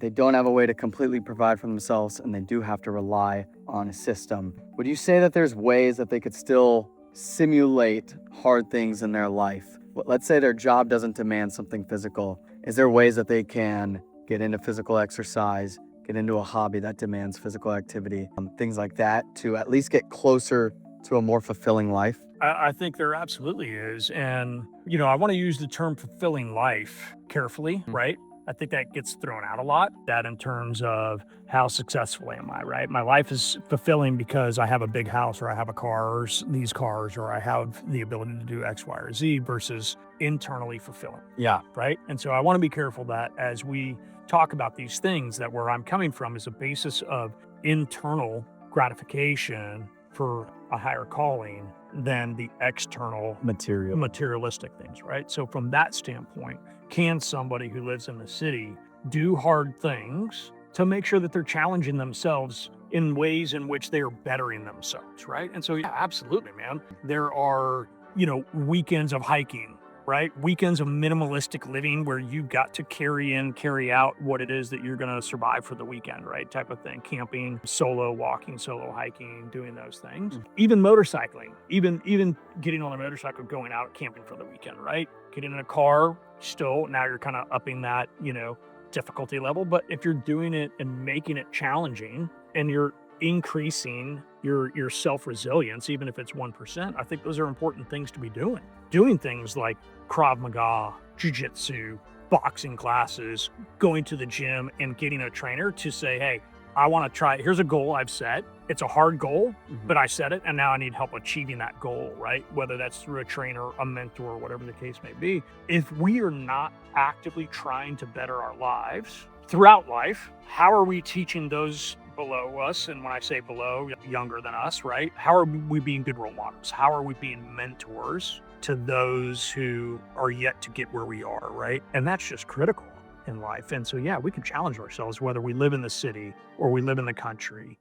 they don't have a way to completely provide for themselves and they do have to rely on a system. Would you say that there's ways that they could still simulate hard things in their life? Let's say their job doesn't demand something physical. Is there ways that they can get into physical exercise, get into a hobby that demands physical activity, things like that, to at least get closer to a more fulfilling life? I think there absolutely is. And, you know, I want to use the term fulfilling life carefully, Mm. right? I think that gets thrown out a lot, that in terms of how successful am I, right? My life is fulfilling because I have a big house or I have a car or these cars or I have the ability to do X, Y, or Z versus internally fulfilling, Yeah. right? And so I want to be careful that as we talk about these things, that where I'm coming from is a basis of internal gratification for a higher calling than the external materialistic things, right? So from that standpoint, can somebody who lives in the city do hard things to make sure that they're challenging themselves in ways in which they are bettering themselves, right? And so, yeah, absolutely, man. There are, you know, weekends of hiking, right? Weekends of minimalistic living where you've got to carry out what it is that you're going to survive for the weekend, right? Type of thing. Camping, solo walking, solo hiking, doing those things. Even motorcycling, even getting on a motorcycle, going out camping for the weekend, right? Getting in a car, still now you're kind of upping that, you know, difficulty level. But if you're doing it and making it challenging and you're increasing your self-resilience, even if it's 1%, I think those are important things to be doing. Doing things like Krav Maga, jiu-jitsu, boxing classes, going to the gym and getting a trainer to say, hey, I want to try, here's a goal I've set. It's a hard goal, but I set it and now I need help achieving that goal, right? Whether that's through a trainer, a mentor, whatever the case may be. If we are not actively trying to better our lives throughout life, how are we teaching those below us? And when I say below, younger than us, right? How are we being good role models? How are we being mentors to those who are yet to get where we are, right? And that's just critical in life. And so, yeah, we can challenge ourselves whether we live in the city or we live in the country.